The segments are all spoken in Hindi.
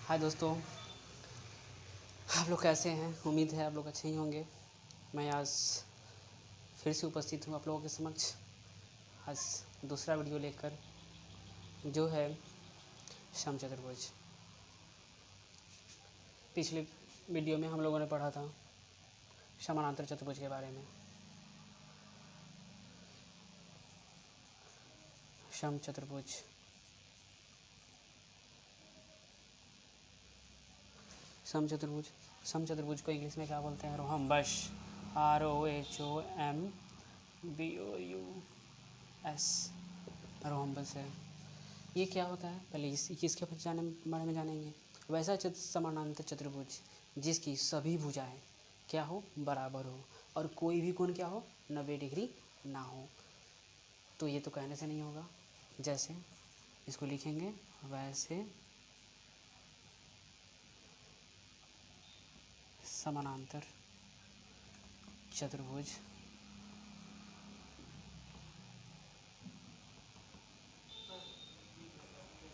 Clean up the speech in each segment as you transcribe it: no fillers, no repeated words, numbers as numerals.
हाय दोस्तों, आप लोग कैसे हैं? उम्मीद है आप लोग अच्छे ही होंगे। मैं आज फिर से उपस्थित हूँ आप लोगों के समक्ष आज दूसरा वीडियो लेकर, जो है समचतुर्भुज। पिछले वीडियो में हम लोगों ने पढ़ा था समानांतर चतुर्भुज के बारे में। समचतुर्भुज समचतुर्भुज समचतुर्भुज को इंग्लिश में क्या बोलते हैं? रोहम्बस। ROHOMBOUS रोहम्बस है। ये क्या होता है, पहले इसके बारे में जानेंगे। वैसा समानांतर चतुर्भुज जिसकी सभी भुजाएं क्या हो, बराबर हो, और कोई भी कोण क्या हो, 90 डिग्री ना हो। तो ये तो कहने से नहीं होगा। जैसे इसको लिखेंगे, वैसे समानांतर चतुर्भुज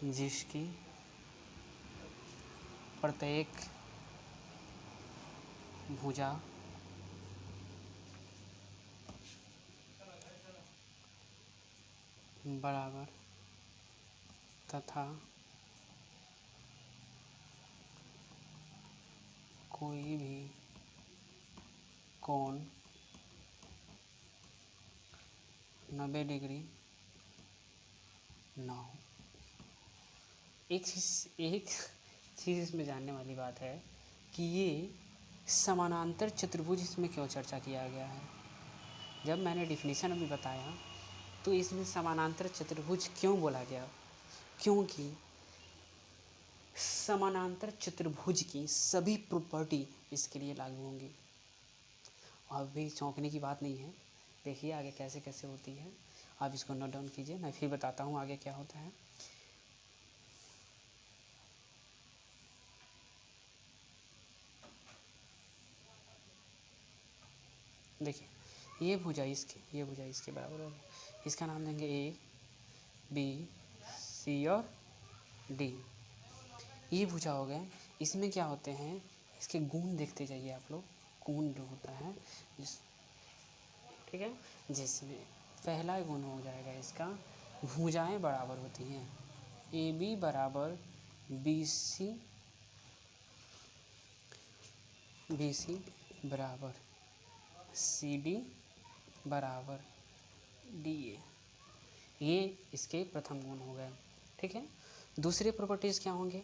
जिसकी प्रत्येक भुजा बराबर तथा कोई भी कोण 90 डिग्री ना हो। एक चीज़ इसमें जानने वाली बात है कि ये समानांतर चतुर्भुज इसमें क्यों चर्चा किया गया है। जब मैंने डिफिनीशन अभी बताया तो इसमें समानांतर चतुर्भुज क्यों बोला गया, क्योंकि समानांतर चतुर्भुज की सभी प्रॉपर्टी इसके लिए लागू होंगी। अभी चौंकने की बात नहीं है, देखिए आगे कैसे कैसे होती है। आप इसको नोट डाउन कीजिए, मैं फिर बताता हूँ आगे क्या होता है। देखिए, ये भुजा इसके बराबर होगी। इसका नाम देंगे A, B, C और D। ये भुजा हो गए। इसमें क्या होते हैं, इसके गुण देखते जाइए आप लोग। गुण जो होता है ठीक है, जिसमें पहला गुण हो जाएगा इसका, भुजाएं बराबर होती हैं। AB बराबर BC बराबर CD बराबर DA। ये इसके प्रथम गुण हो गए। ठीक है, दूसरे प्रॉपर्टीज़ क्या होंगे?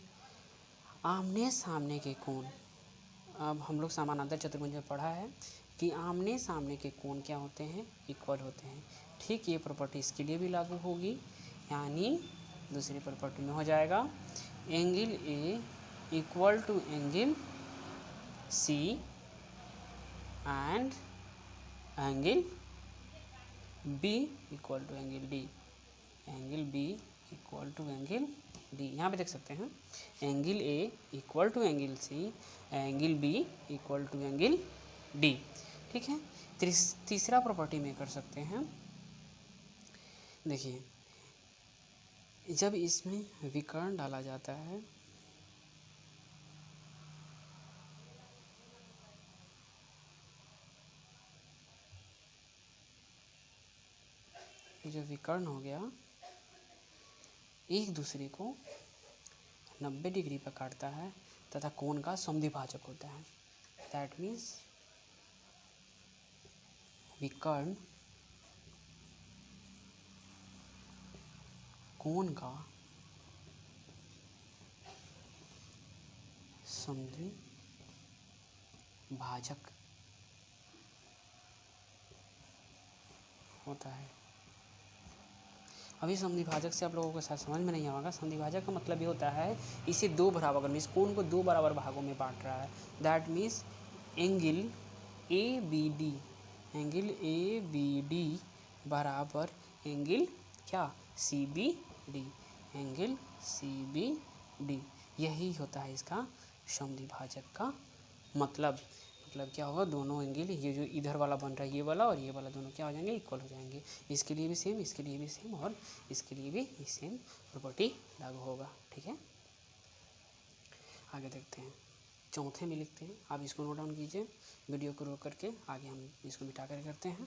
आमने सामने के कोण। अब हम लोग समानांतर चतुर्भुज में पढ़ा है कि आमने सामने के कोण क्या होते हैं, इक्वल होते हैं। ठीक, ये प्रॉपर्टी इसके लिए भी लागू होगी। यानी दूसरी प्रॉपर्टी में हो जाएगा angle A equal to angle C and angle B equal to angle D। Angle B equal to angle D, यहाँ पे देख सकते हैं angle A equal to angle C, angle B equal to angle D। ठीक है, तीसरा प्रॉपर्टी में कर सकते हैं। देखिए, जब इसमें विकर्ण डाला जाता है जो विकर्ण हो गया, एक दूसरे को 90 डिग्री पर काटता है तथा कोण का समद्विभाजक होता है। दैट मीन्स विकर्ण कोण का समद्विभाजक होता है। अभी समद्विभाजक से आप लोगों को शायद समझ में नहीं आएगा। समद्विभाजक का मतलब ये होता है इसे दो बराबर, इस कोण को दो बराबर भागों में बांट रहा है। दैट मीन्स एंगल ABD बराबर एंगल क्या, CBD। एंगल CBD, यही होता है इसका समद्विभाजक का मतलब क्या होगा, दोनों एंगल, ये जो इधर वाला बन रहा है ये वाला और ये वाला, दोनों क्या हो जाएंगे, इक्वल हो जाएंगे। इसके लिए भी सेम, इसके लिए भी सेम और इसके लिए भी सेम प्रॉपर्टी लागू होगा। ठीक है, आगे देखते हैं, चौथे में लिखते हैं। आप इसको नोट डाउन कीजिए, वीडियो को रोक करके आगे हम इसको मिटा कर करते हैं।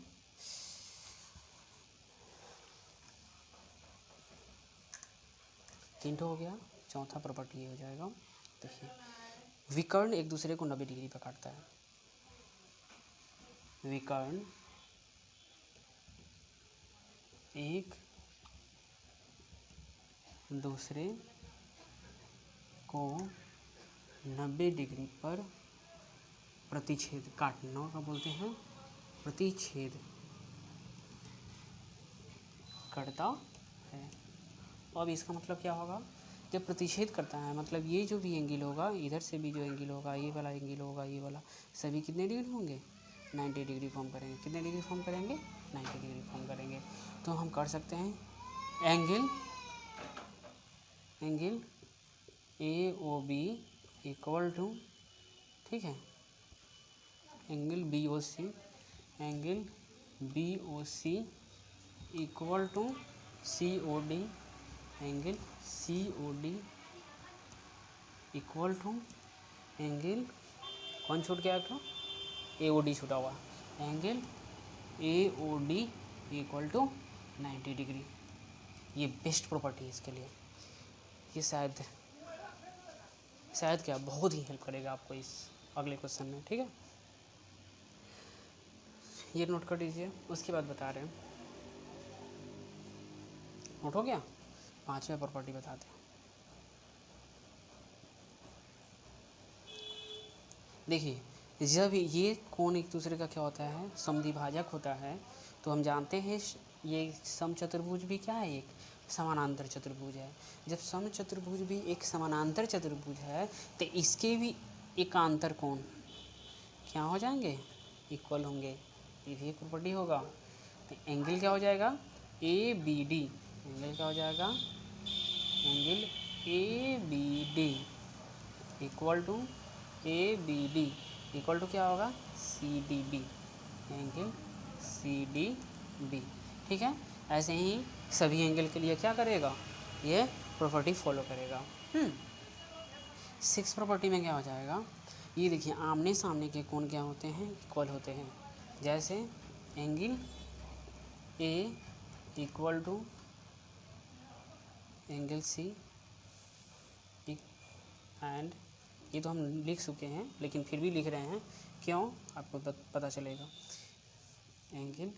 तीन हो गया, चौथा प्रॉपर्टी ये हो जाएगा। देखिए, विकर्ण एक दूसरे को 90 डिग्री पर काटता है। विकर्ण एक दूसरे को 90 डिग्री पर प्रतिच्छेद, काटना का बोलते हैं, प्रतिच्छेद करता है। अब इसका मतलब क्या होगा, जब प्रतिच्छेद करता है मतलब ये जो भी एंगल होगा, इधर से भी जो एंगल होगा, ये वाला एंगल होगा, ये वाला, सभी कितने डिग्री होंगे, 90 डिग्री फॉर्म करेंगे। कितने डिग्री फॉर्म करेंगे, 90 डिग्री फॉर्म करेंगे। तो हम कर सकते हैं angle A O B equal to, ठीक है, angle B O C equal to C O D, angle C O D equal to angle, कौन छूट गया तो ए ओ डी छूटा हुआ, angle A O D equal to 90 degree. ये बेस्ट प्रॉपर्टी है इसके लिए। ये शायद क्या बहुत ही हेल्प करेगा आपको इस अगले क्वेश्चन में, ठीक है। ये नोट कर दीजिए। उसके बाद बता रहे हैं, नोट हो गया, पांचवा प्रॉपर्टी बताते हैं। देखिए, जब ये कोण एक दूसरे का क्या होता है, समद्विभाजक होता है, तो हम जानते हैं ये समचतुर्भुज भी क्या है, एक समानांतर चतुर्भुज है। जब समचतुर्भुज भी एक समानांतर चतुर्भुज है तो इसके भी एकांतर कोण क्या हो जाएंगे, इक्वल होंगे। ये भी एक प्रॉपर्टी होगा। तो एंगल क्या हो जाएगा, ए बी डी, एंगल क्या हो जाएगा, angle A B D equal to A B D equal to क्या होगा, C D B, angle C D B, ठीक है। ऐसे ही सभी एंगल के लिए क्या करेगा, ये प्रॉपर्टी फॉलो करेगा। 6 प्रॉपर्टी में क्या हो जाएगा, ये देखिए, आमने सामने के कोण क्या होते हैं, इक्वल होते हैं। जैसे angle A equal to angle C, and ये तो हम लिख चुके हैं लेकिन फिर भी लिख रहे हैं, क्यों आपको पता चलेगा। Angle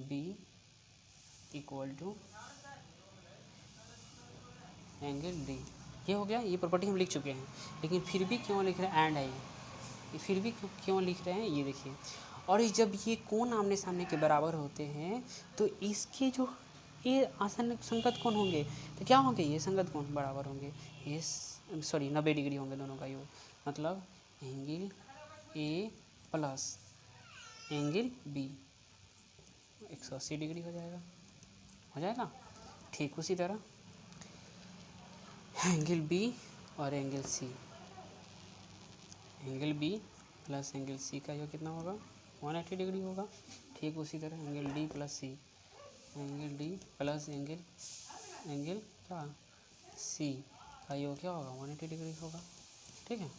B equal to angle D, ये हो गया। ये प्रॉपर्टी हम लिख चुके हैं लेकिन फिर भी क्यों लिख रहे हैं, एंड है ये फिर भी क्यों लिख रहे हैं, ये देखिए। और जब ये कोण आमने सामने के बराबर होते हैं तो इसके जो ये आसन संगत कोण होंगे तो क्या होंगे, ये संगत कोण बराबर होंगे, ये 90 डिग्री होंगे दोनों का योग। मतलब angle A plus angle B 180 degree हो जाएगा। ठीक उसी तरह एंगल बी और angle C, angle B plus angle C का योग कितना होगा, 180 डिग्री होगा। ठीक उसी तरह एंगल डी प्लस सी, एंगल डी प्लस एंगल क्या सी का योग क्या होगा, 180 डिग्री होगा, ठीक है।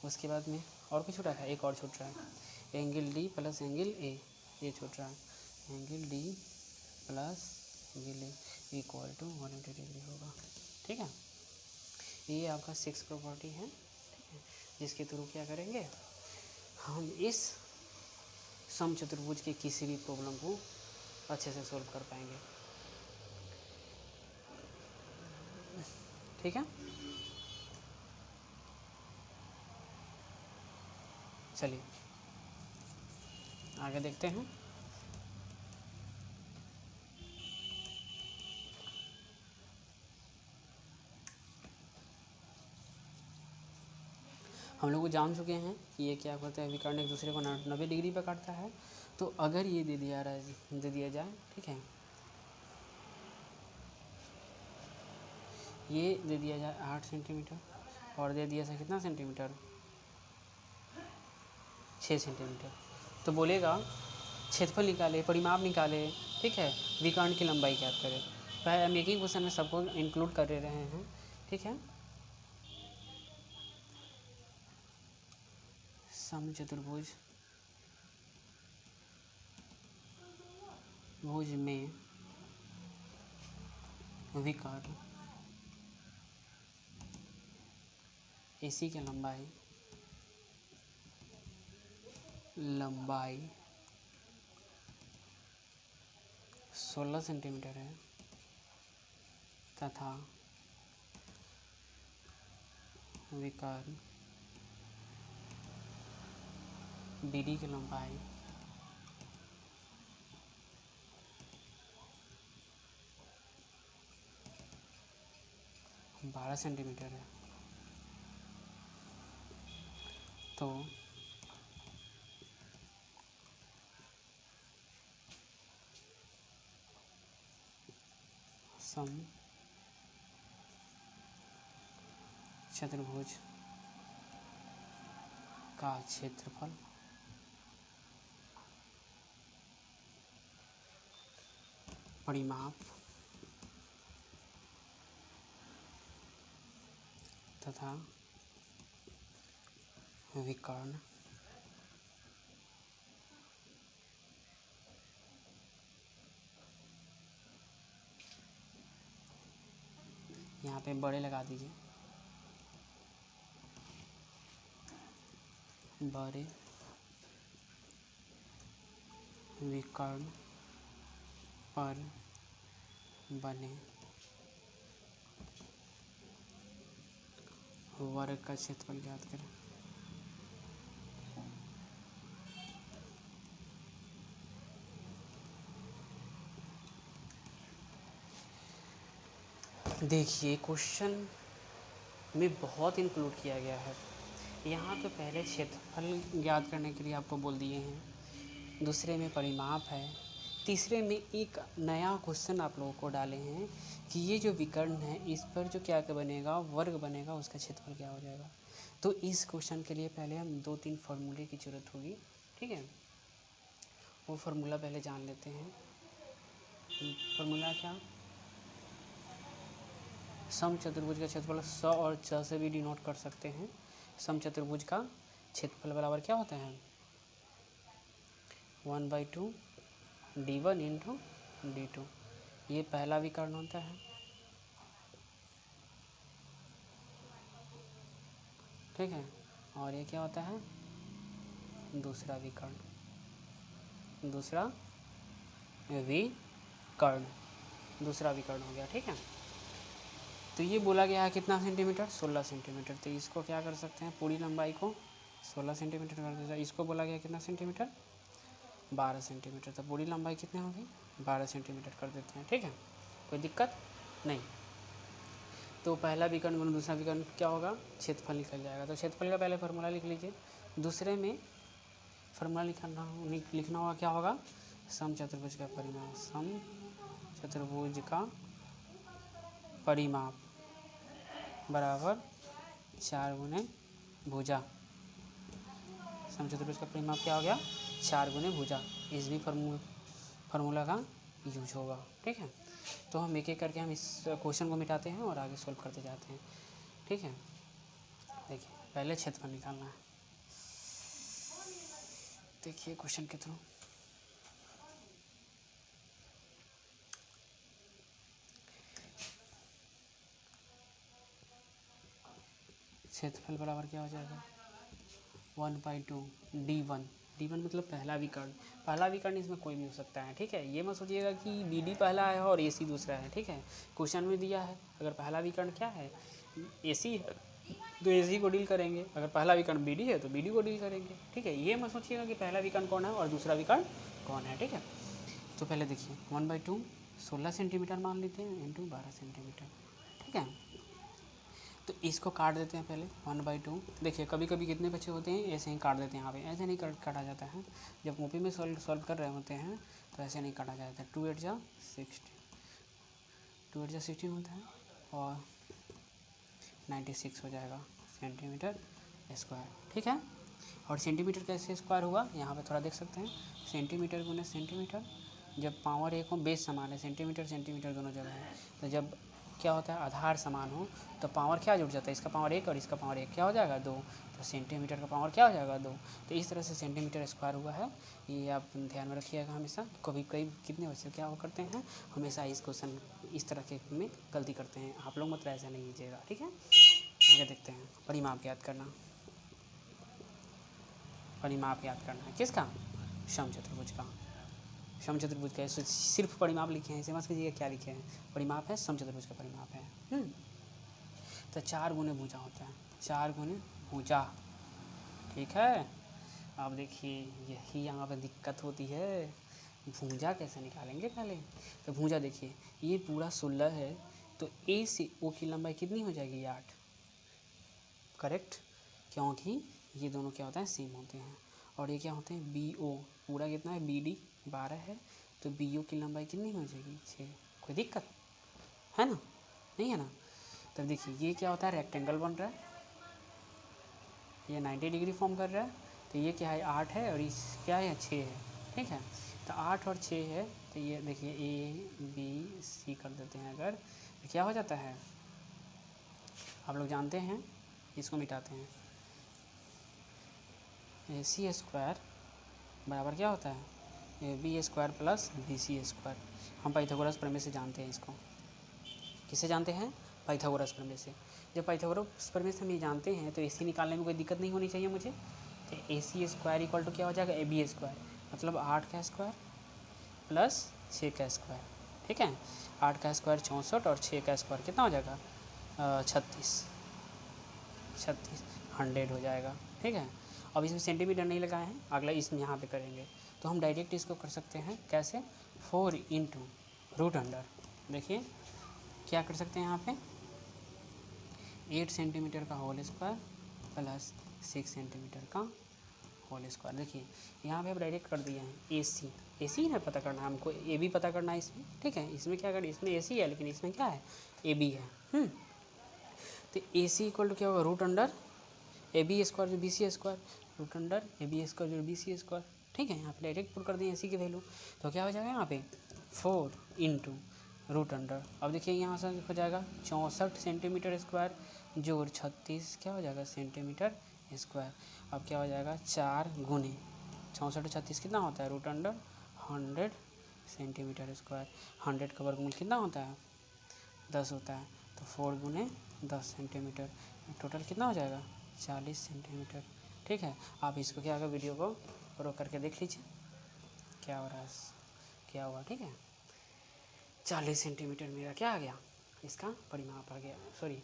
उसके बाद में और कुछ छूटा था, एक और छूट रहा है, angle D plus angle A, ये छूट रहा है, angle D plus angle A equal to 180 degree होगा, ठीक है। ये आपका 6 प्रॉपर्टी है, ठीक है, जिसके थ्रू क्या करेंगे हम इस समचतुर्भुज के किसी भी प्रॉब्लम को अच्छे से सॉल्व कर पाएंगे, ठीक है। चलिए आगे देखते हैं। हम लोग जान चुके हैं कि ये क्या करता है, विकर्ण एक दूसरे को 90 डिग्री पर काटता है। तो अगर ये दे दिया जाए, ठीक है, ये दे दिया जाए 8 सेंटीमीटर और दे दिया जाए कितना सेंटीमीटर, 6 सेंटीमीटर। तो बोलेगा क्षेत्रफल निकाले, परिमाप निकाले, ठीक है, विकर्ण की लंबाई ज्ञात करें। तो हम एक ही क्वेश्चन में सबको इंक्लूड कर रहे हैं, ठीक है। समचतुर्भुज भुज में विकर्ण AC की लंबाई 16 सेंटीमीटर है तथा विकर्ण BD की लंबाई 12 सेंटीमीटर है, तो समचतुर्भुज का क्षेत्रफल परिमाप तथा विकर्ण यहाँ पे बड़े लगा दीजिए, बड़े विकर्ण पर बने वर्ग का क्षेत्रफल ज्ञात करें। देखिए क्वेश्चन में बहुत इंक्लूड किया गया है। यहाँ पे पहले क्षेत्रफल ज्ञात करने के लिए आपको बोल दिए हैं, दूसरे में परिमाप है, तीसरे में एक नया क्वेश्चन आप लोगों को डाले हैं कि ये जो विकर्ण है इस पर जो क्या बनेगा, वर्ग बनेगा, उसका क्षेत्रफल क्या हो जाएगा। तो इस क्वेश्चन के लिए पहले हम 2-3 फार्मूले की ज़रूरत होगी, ठीक है। वो फार्मूला पहले जान लेते हैं। फार्मूला क्या, समचतुर्भुज का क्षेत्रफल 100 और 6 से भी डिनोट कर सकते हैं। समचतुर्भुज का क्षेत्रफल बराबर क्या होता है, 1/2 D1 इंटू D2। ये पहला विकर्ण होता है, ठीक है। और ये क्या होता है, दूसरा विकर्ण, दूसरा विकर्ण हो गया, ठीक है। तो ये बोला गया है कितना सेंटीमीटर, 16 सेंटीमीटर। तो इसको क्या कर सकते हैं, पूरी लंबाई को 16 सेंटीमीटर कर देता है। इसको बोला गया कितना सेंटीमीटर, 12 सेंटीमीटर। तो पूरी लंबाई कितनी होगी, 12 सेंटीमीटर कर देते हैं, ठीक है, कोई दिक्कत नहीं। तो पहला विकर्ण गुना दूसरा विकर्ण क्या होगा, क्षेत्रफल निकल जाएगा। तो क्षेत्रफल का पहले फार्मूला लिख लीजिए, दूसरे में फार्मूला लिखना होगा क्या होगा, समचतुर्भुज का परिमाप, समचतुर्भुज का परिमाप बराबर 4 गुने भुजा। समचतुर्भुज का परिमाप क्या हो गया, 4 गुने भुजा। इस भी फार्मूला का यूज होगा, ठीक है। तो हम एक एक करके हम इस क्वेश्चन को मिटाते हैं और आगे सॉल्व करते जाते हैं, ठीक है। देखिए पहले क्षेत्रफल निकालना है, देखिए क्वेश्चन के थ्रू। क्षेत्रफल बराबर क्या हो जाएगा, 1/2 D1। D1 मतलब पहला विकर्ण। पहला विकर्ण इसमें कोई भी हो सकता है, ठीक है। ये मत सोचिएगा कि BD पहला है और AC दूसरा है, ठीक है। क्वेश्चन में दिया है अगर पहला विकर्ण क्या है, AC है तो AC को डील करेंगे, अगर पहला विकर्ण BD है तो BD को डील करेंगे, ठीक है। ये मत सोचिएगा कि पहला विकर्ण कौन है और दूसरा विकर्ण कौन है, ठीक है। तो पहले देखिए 1/2 16 सेंटीमीटर मान लेते हैं इंटू 12 सेंटीमीटर, ठीक है। तो इसको काट देते हैं पहले 1/2। देखिए कभी कभी कितने बच्चे होते हैं ऐसे ही काट देते हैं, यहाँ पे ऐसे नहीं काटा जाता है। जब कॉपी में सॉल्व कर रहे होते हैं तो ऐसे नहीं काटा जाता है। 2 8 जा 16 होता है और 96 हो जाएगा सेंटीमीटर स्क्वायर, ठीक है। और सेंटीमीटर कैसे स्क्वायर हुआ, यहाँ पे थोड़ा देख सकते हैं, सेंटीमीटर गुने सेंटीमीटर। जब पावर एक हो, बेस समान है, सेंटीमीटर सेंटीमीटर दोनों जगह है, तो जब क्या होता है, आधार समान हो तो पावर क्या जुड़ जाता है, इसका पावर 1 और इसका पावर 1 क्या हो जाएगा 2, तो सेंटीमीटर का पावर क्या हो जाएगा 2। तो इस तरह से सेंटीमीटर स्क्वायर हुआ है, ये आप ध्यान में रखिएगा हमेशा। कभी कई कितने बच्चे क्या करते हैं, हमेशा इस क्वेश्चन इस तरह के में गलती करते हैं, आप लोग मतलब ऐसा नहीं कीजिएगा, ठीक है। आगे देखते हैं, परिमाप याद करना, परिमाप याद करना है किसका, समचतुर्भुज का। समचतुर्भुज का सिर्फ परिमाप लिखे हैं, समझ कीजिएगा क्या लिखे हैं, परिमाप है, समचतुर्भुज का परिमाप है। तो 4 गुने भुजा होता है, 4 गुने भुजा, ठीक है। अब देखिए यही यहाँ पे दिक्कत होती है, भुजा कैसे निकालेंगे पहले। तो भुजा देखिए ये पूरा 16 है, तो ए से ओ की लंबाई कितनी हो जाएगी 8, करेक्ट, क्योंकि ये दोनों क्या होता है सेम होते हैं। और ये क्या होते हैं बी ओ, पूरा कितना है बी डी 12 है, तो बी ओ की लंबाई कितनी हो जाएगी 6, कोई दिक्कत है ना, नहीं है ना। तब देखिए ये क्या होता है रेक्टेंगल बन रहा है, ये 90 डिग्री फॉर्म कर रहा है, तो ये क्या है 8 है और इस क्या है 6 है, ठीक है। तो 8 और 6 है, तो ये देखिए ए बी सी कर देते हैं अगर, तो क्या हो जाता है, आप लोग जानते हैं, इसको मिटाते हैं, ए सी स्क्वायर बराबर क्या होता है A B square plus B C square. हम पाइथागोरस प्रमेय से जानते हैं इसको, किससे जानते हैं, पाइथागोरस प्रमेय से। जब पाइथागोरस प्रमेय से हम ये जानते हैं तो ए सी निकालने में कोई दिक्कत नहीं होनी चाहिए मुझे। तो ए सी स्क्वायर इक्वल टू क्या हो जाएगा ए बी स्क्वायर, मतलब 8 का स्क्वायर प्लस 6 का स्क्वायर, ठीक है। 8 का स्क्वायर 64 और 6 का स्क्वायर कितना हो जाएगा 36, 100 हो जाएगा, ठीक है। अब इसमें सेंटीमीटर नहीं लगाए हैं, अगला इसमें यहाँ पे करेंगे, तो हम डायरेक्ट इसको कर सकते हैं कैसे, 4 इंटू रूट अंडर, देखिए क्या कर सकते हैं यहाँ पे 8 सेंटीमीटर का होल स्क्वायर प्लस 6 सेंटीमीटर का होल स्क्वायर। देखिए यहाँ पे अब डायरेक्ट कर दिए हैं ए सी ना पता करना है हमको, ए बी पता करना है इसमें, ठीक है। इसमें क्या करें, इसमें ए सी है लेकिन इसमें क्या है ए बी है। तो ए सी इक्वल टू क्या होगा root under a B square जो b C square, root under a B square जो बी सी स्क्वायर, ठीक है। यहाँ पे डायरेक्ट पुट कर दें ए सी की वैल्यू, तो क्या हो जाएगा यहाँ पे 4 इंटू रूट अंडर। अब देखिए यहाँ से हो जाएगा 64 सेंटीमीटर स्क्वायर जोड़ 36 क्या हो जाएगा सेंटीमीटर स्क्वायर। अब क्या हो जाएगा 4 गुने 64 36 कितना होता है रूट अंडर 100 सेंटीमीटर स्क्वायर। 100 का वर्गमूल कितना होता है 10 होता है, तो 4 गुने 10 सेंटीमीटर, टोटल कितना हो जाएगा 40 सेंटीमीटर, ठीक है। आप इसको क्या होगा वीडियो को रोक करके देख लीजिए क्या हो रहा है, क्या हुआ, ठीक है। 40 सेंटीमीटर मेरा क्या आ गया, इसका परिमाप आ गया, सॉरी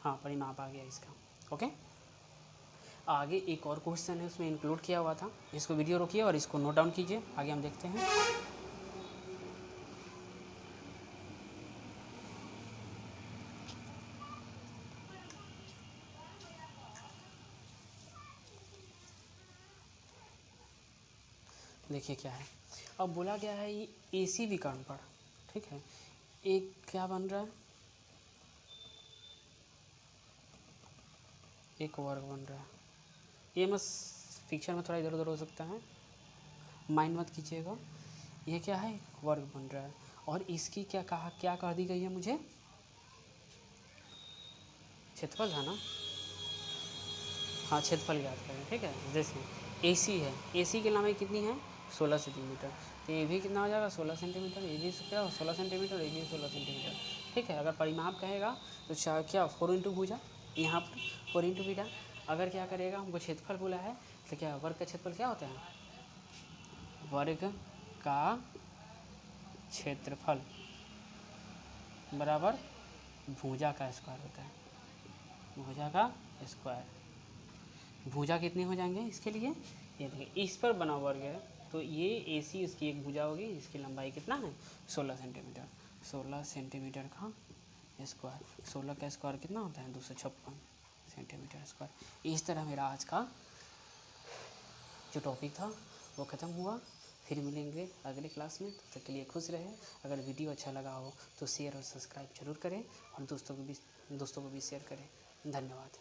हाँ परिमाप आ गया इसका, ओके। आगे एक और क्वेश्चन है उसमें इंक्लूड किया हुआ था, इसको वीडियो रोकिए और इसको नोट डाउन कीजिए, आगे हम देखते हैं। देखिए क्या है, अब बोला गया है ये AC विकर्ण पर, ठीक है। एक क्या बन रहा है, एक वर्ग बन रहा है, ये बस पिक्चर में थोड़ा इधर उधर हो सकता है, माइंड मत कीजिएगा। ये क्या है वर्ग बन रहा है और इसकी क्या कह दी गई है मुझे, क्षेत्रफल है ना, हाँ क्षेत्रफल याद करें, ठीक है। जैसे AC है, AC की लंबाई कितनी है 16 सेंटीमीटर, तो ये भी कितना हो जाएगा 16 सेंटीमीटर, ये भी क्या 16 सेंटीमीटर, ये भी 16 सेंटीमीटर, ठीक है। अगर परिमाप कहेगा तो क्या 4 इंटू भुजा, यहाँ पर 4 इंटू बीटा। अगर क्या करेगा हमको क्षेत्रफल बोला है तो क्या वर्ग का क्षेत्रफल क्या होता है, वर्ग का क्षेत्रफल बराबर भुजा का स्क्वायर होता है, भुजा का स्क्वायर। भुजा कितनी हो जाएंगे इसके लिए, ये देखिए इस पर बना वर्ग है, तो ये AC उसकी एक भुजा होगी, इसकी लंबाई कितना है 16 सेंटीमीटर, 16 सेंटीमीटर का स्क्वायर, 16 का स्क्वायर कितना होता है 256 सेंटीमीटर स्क्वायर। इस तरह मेरा आज का जो टॉपिक था वो ख़त्म हुआ, फिर मिलेंगे अगले क्लास में, तब तक के लिए खुश रहें। अगर वीडियो अच्छा लगा हो तो शेयर और सब्सक्राइब जरूर करें और दोस्तों को भी शेयर करें। धन्यवाद।